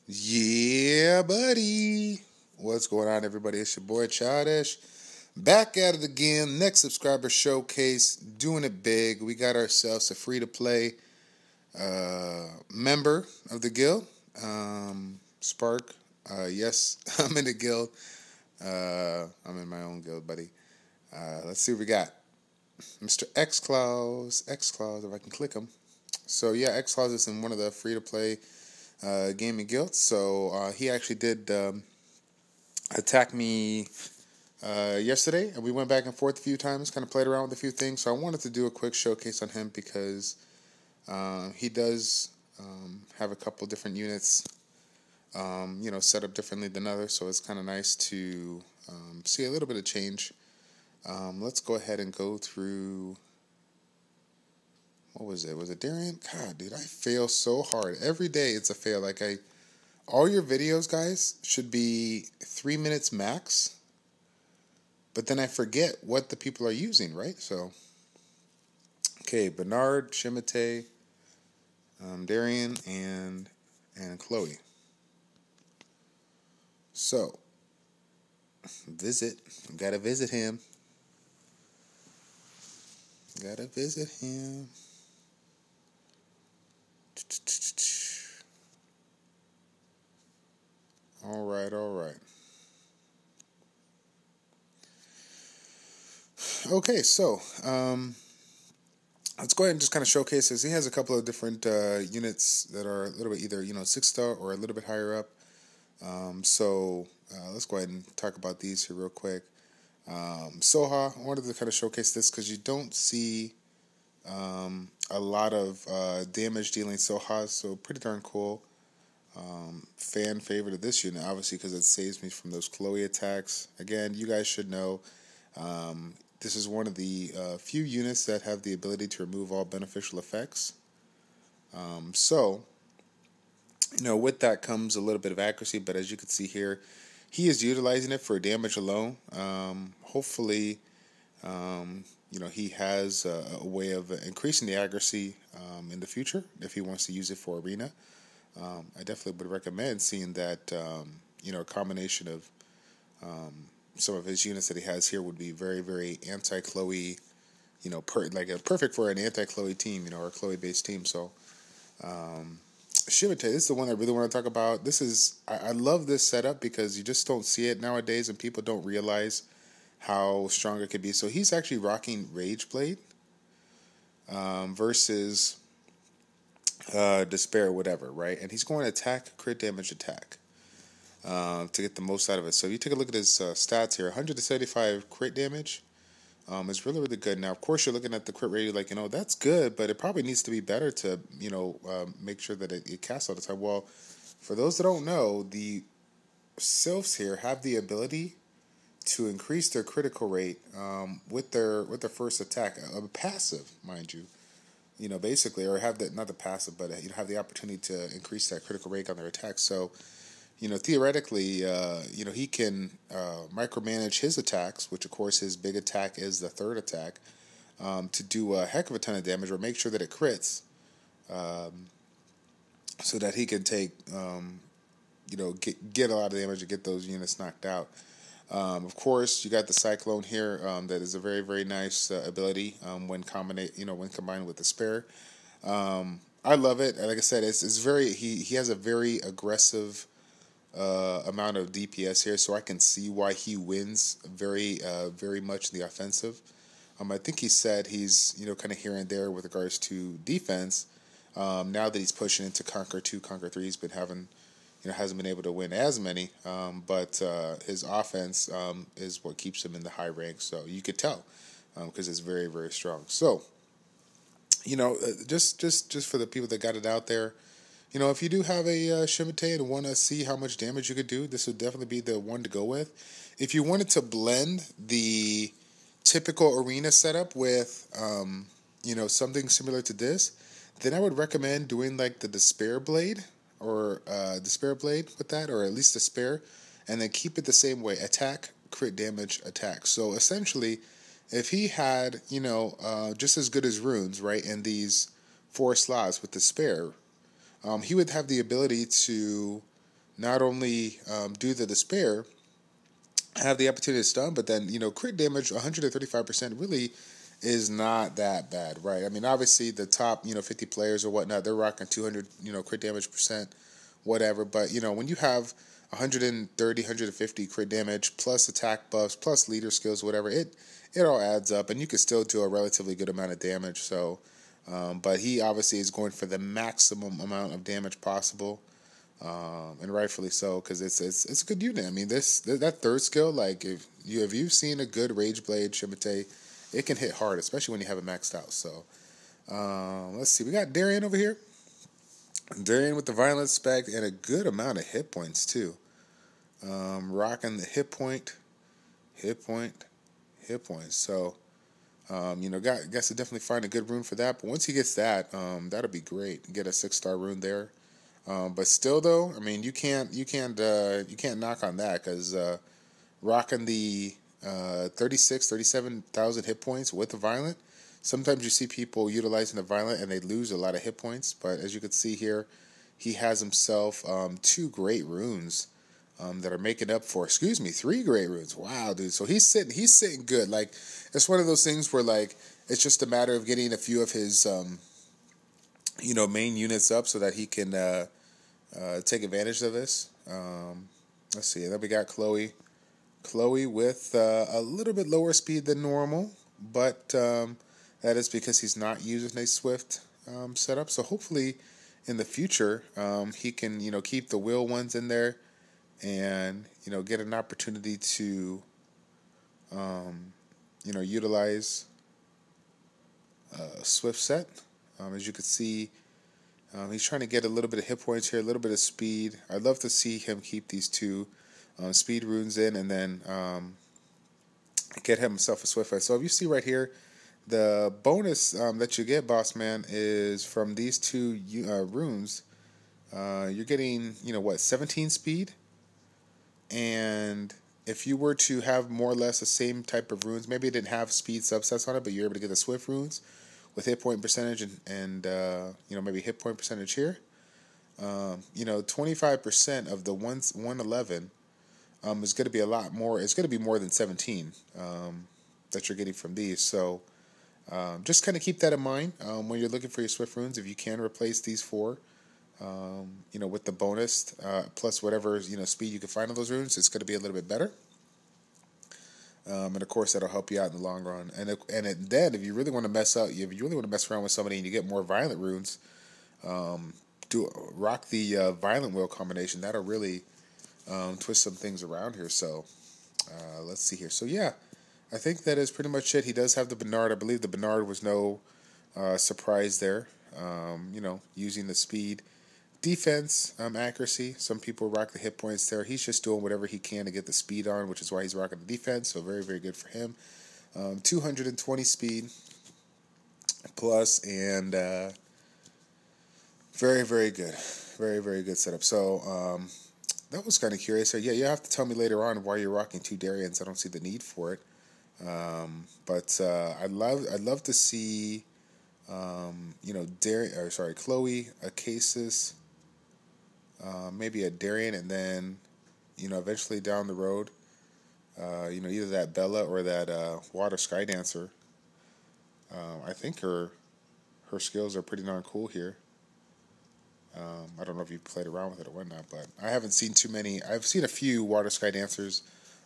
Yeah, buddy. What's going on, everybody? It's your boy Childish. Back at it again. Next subscriber showcase. Doing it big. We got ourselves a free-to-play member of the guild. Spark. Yes, I'm in the guild. I'm in my own guild, buddy. Let's see what we got. Mr. Exclaus. Exclaus, if I can click him. So, yeah, Exclaus is in one of the free-to-play gaming guilds. So he actually did attack me yesterday, and we went back and forth a few times, kind of played around with a few things. So I wanted to do a quick showcase on him because he does have a couple different units, set up differently than others. So it's kind of nice to see a little bit of change. Let's go ahead and go through. What was it? Was it Darian? God, dude, I fail so hard. Every day it's a fail. All your videos, guys, should be 3 minutes max. But then I forget what the people are using, right? So, okay, Bernard, Shimate, Darian, and Chloe. So, visit. Gotta visit him. Gotta visit him. All right. Okay, so let's go ahead and just kind of showcase this. He has a couple of different units that are a little bit either 6-star or a little bit higher up. So let's go ahead and talk about these here real quick. Soha, I wanted to kind of showcase this because you don't see a lot of damage dealing Sohas, so pretty darn cool. Fan favorite of this unit, obviously, because it saves me from those Chloe attacks. Again, you guys should know this is one of the few units that have the ability to remove all beneficial effects. So, with that comes a little bit of accuracy, but as you can see here, he is utilizing it for damage alone. Hopefully, he has a way of increasing the accuracy in the future if he wants to use it for arena. I definitely would recommend seeing that, a combination of some of his units that he has here would be very, very anti-Chloe, perfect for an anti-Chloe team, or a Chloe-based team. So, Shimate, this is the one I really want to talk about. I love this setup because you just don't see it nowadays and people don't realize how strong it could be. So he's actually rocking Rage Blade versus Despair, whatever, right? And he's going to attack, crit damage attack to get the most out of it. So you take a look at his stats here. 175 crit damage is really, really good. Now, of course, you're looking at the crit rate, that's good, but it probably needs to be better to, make sure that it casts all the time. Well, for those that don't know, the Sylphs here have the ability to increase their critical rate with their first attack, passive, mind you. Basically, or have not the passive, but have the opportunity to increase that critical rate on their attacks. So, theoretically, he can micromanage his attacks, which of course his big attack is the third attack, to do a heck of a ton of damage or make sure that it crits, so that he can take, get a lot of damage and get those units knocked out. Of course, you got the Cyclone here. That is a very, very nice ability when combined with the Spare. I love it. Like I said, it's very. He has a very aggressive amount of DPS here, so I can see why he wins very, very much in the offensive. I think he said he's kind of here and there with regards to defense. Now that he's pushing into Conquer 2, Conquer 3, he's been having. Hasn't been able to win as many, but his offense is what keeps him in the high ranks. So you could tell because it's very, very strong. So, just for the people that got it out there, if you do have a Shimate and want to see how much damage you could do, this would definitely be the one to go with. If you wanted to blend the typical arena setup with something similar to this, then I would recommend doing like the Despair Blade or Despair Blade with that, or at least Despair, and then keep it the same way: attack, crit damage, attack. So essentially, if he had just as good as runes, right, in these 4 slots with Despair, he would have the ability to not only do the Despair, have the opportunity to stun, but then crit damage 135% really is not that bad, right? I mean, obviously the top 50 players or whatnot, they're rocking 200 crit damage percent, whatever. But when you have 130, 150 crit damage plus attack buffs plus leader skills, whatever, it all adds up, and you can still do a relatively good amount of damage. So, but he obviously is going for the maximum amount of damage possible. And rightfully so, because it's a good unit. I mean, that third skill, like if you've seen a good Rage Blade Shimate, it can hit hard, especially when you have it maxed out. So let's see, we got Darian over here. Darian with the Violent Spec and a good amount of hit points too. Rocking the hit point. So got to definitely find a good rune for that. But once he gets that, that'll be great. Get a 6-star rune there. But still, though, I mean, you can't knock on that, because rocking the 37,000 hit points with the Violent, sometimes you see people utilizing the Violent and they lose a lot of hit points. But as you can see here, he has himself 2 great runes that are making up for, 3 great runes. Wow, dude. So he's sitting good. Like, it's one of those things where, like, it's just a matter of getting a few of his main units up so that he can take advantage of this. Let's see. And then we got Chloe with a little bit lower speed than normal, but that is because he's not using a Swift setup. So hopefully in the future he can keep the wheel ones in there and get an opportunity to utilize a Swift set. As you can see, he's trying to get a little bit of hit points here, a little bit of speed. I'd love to see him keep these 2 speed runes in, and then get himself a Swift. So if you see right here, the bonus that you get, Boss Man, is from these 2 runes. You're getting 17 speed, and if you were to have more or less the same type of runes, maybe it didn't have speed subsets on it, but you're able to get the Swift runes with hit point percentage and maybe hit point percentage here. 25% of the 111 is going to be a lot more. It's going to be more than 17 that you're getting from these. So just kind of keep that in mind when you're looking for your Swift runes. If you can replace these 4, with the bonus plus whatever speed you can find on those runes, it's going to be a little bit better. And of course, that'll help you out in the long run. And then, if you really want to mess around with somebody and you get more Violent runes, rock the Violent Wheel combination. That'll really twist some things around here. So let's see here. So yeah, I think that is pretty much it. He does have the Bernard. I believe the Bernard was no surprise there. Using the speed. Defense, accuracy. Some people rock the hit points there. He's just doing whatever he can to get the speed on, which is why he's rocking the defense. So very, very good for him. 220 speed plus, and very, very good. Very, very good setup. So that was kind of curious. So yeah, you have to tell me later on why you're rocking 2 Darians. I don't see the need for it. But I'd love to see Chloe, a Casus, maybe a Darian, and then eventually down the road, either that Bella or that Water Sky Dancer. I think her skills are pretty darn cool here. I don't know if you played around with it or whatnot, but I haven't seen too many. I've seen a few Water Sky Dancers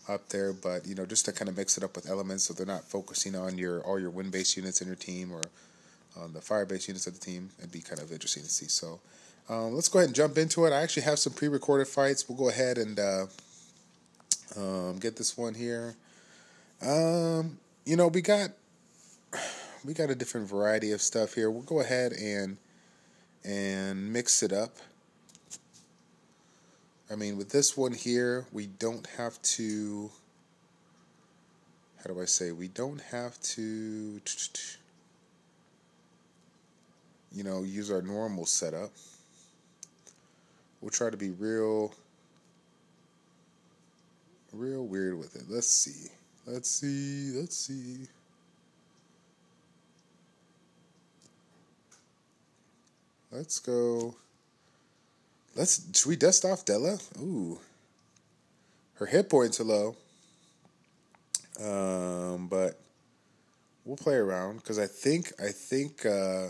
up there, but just to kind of mix it up with elements, so they're not focusing on all your wind-based units in your team or on the fire-based units of the team. It'd be kind of interesting to see. So let's go ahead and jump into it. I actually have some pre-recorded fights. We'll go ahead and get this one here. We got a different variety of stuff here. We'll go ahead and mix it up. I mean, with this one here, we don't have to. How do I say? We don't have to. use our normal setup. We'll try to be real weird with it. Let's see. Let's see. Let's go. Should we dust off Della? Ooh. Her hit points are low. But we'll play around because I think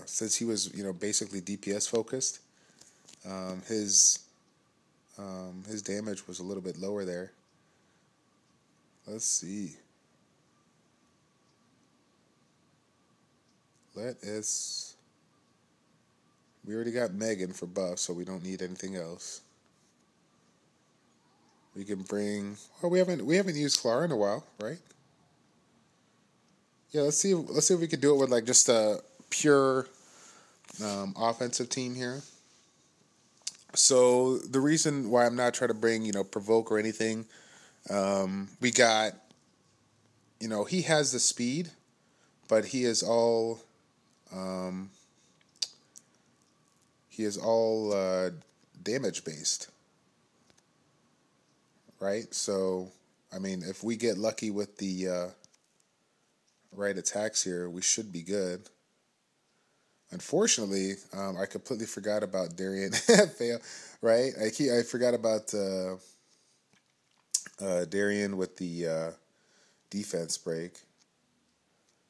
since he was basically DPS focused, his damage was a little bit lower there. Let's see. We already got Megan for buff, so we don't need anything else. We can bring. Well, we haven't used Clara in a while, right? Yeah, let's see if we could do it with like just a pure offensive team here. So the reason why I'm not trying to bring provoke or anything, we got he has the speed, but he is all damage based, right? So I mean, if we get lucky with the right attacks here, we should be good. Unfortunately, I completely forgot about Darian fail. Right, I forgot about Darian with the defense break.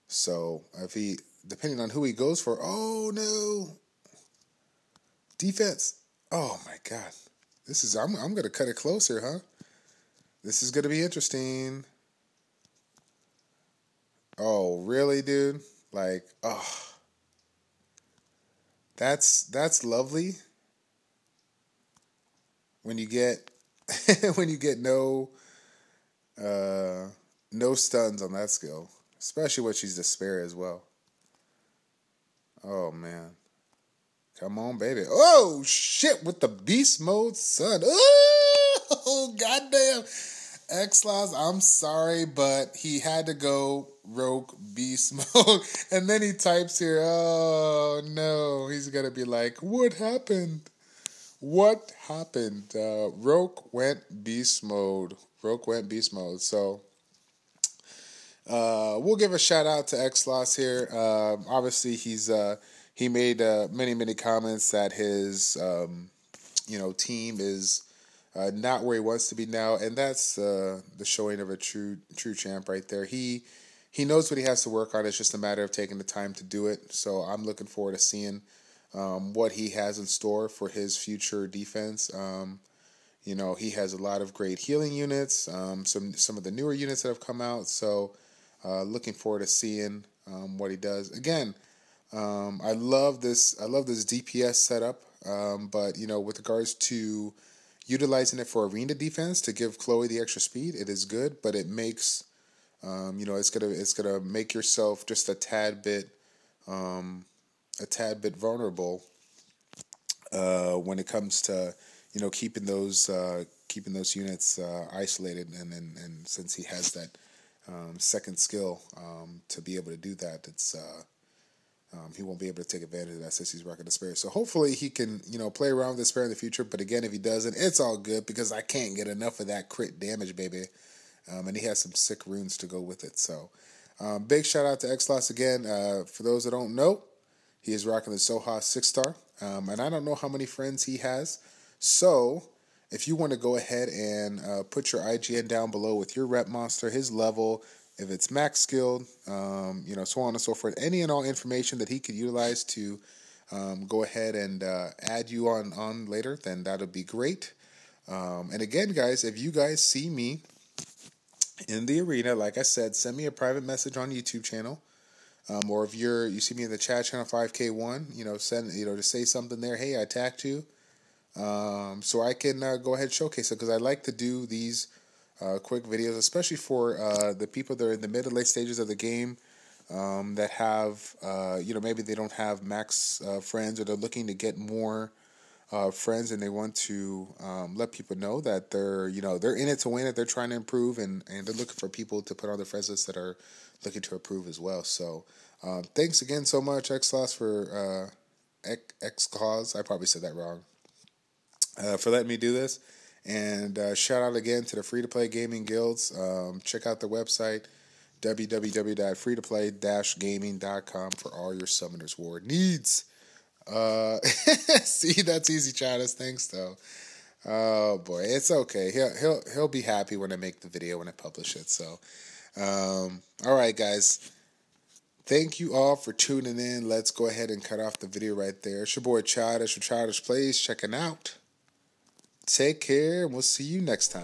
So if he, depending on who he goes for, oh no, defense. Oh my God, I'm gonna cut it close here, huh? This is gonna be interesting. Oh really, dude? Like, oh, that's lovely. When you get when you get no stuns on that skill, especially when she's despair as well. Oh man, come on, baby! Oh shit, with the beast mode, son! Oh goddamn, Exclaus, I'm sorry, but he had to go rogue beast mode, and then he types here. Oh no, he's gonna be like, what happened? What happened? Rogue went beast mode. Rogue went beast mode. So we'll give a shout out to Exclaus here. Obviously, he made many comments that his team is not where he wants to be now, and that's the showing of a true champ right there. He knows what he has to work on. It's just a matter of taking the time to do it. So I'm looking forward to seeing what he has in store for his future defense. He has a lot of great healing units, some of the newer units that have come out. So looking forward to seeing what he does. Again, I love this DPS setup, but with regards to utilizing it for arena defense to give Chloe the extra speed, it is good, but it makes it's gonna make yourself just a tad bit vulnerable when it comes to keeping those units isolated, and since he has that second skill to be able to do that, it's he won't be able to take advantage of that since he's rocking despair. So hopefully he can play around with despair in the future. But again, if he doesn't, it's all good because I can't get enough of that crit damage, baby. And he has some sick runes to go with it. So big shout out to Exclaus again. For those that don't know, he is rocking the Soha 6-star. And I don't know how many friends he has. So if you want to go ahead and put your IGN down below with your rep monster, his level, if it's max skilled, so on and so forth, any and all information that he could utilize to go ahead and add you on later, then that'll be great. And again, guys, if you guys see me in the arena, like I said, send me a private message on YouTube channel. Or if you see me in the chat channel 5K1, send to say something there. Hey, I attacked you, so I can go ahead and showcase it because I like to do these quick videos, especially for the people that are in the mid to late stages of the game that have maybe they don't have max friends, or they're looking to get more friends, and they want to let people know that they're in it to win it. They're trying to improve, and they're looking for people to put on their friends list that are looking to improve as well. So thanks again so much, Exclaus, for Exclaus. I probably said that wrong. For letting me do this. And shout out again to the Free-to-Play Gaming Guilds. Check out their website, www.freetoplay-gaming.com for all your Summoners War needs. See, that's easy, Childish. Thanks, though. Oh boy, it's okay. He'll be happy when I make the video, when I publish it. So, all right, guys. Thank you all for tuning in. Let's go ahead and cut off the video right there. It's your boy Childish from ChildishPlays checking out. Take care, and we'll see you next time.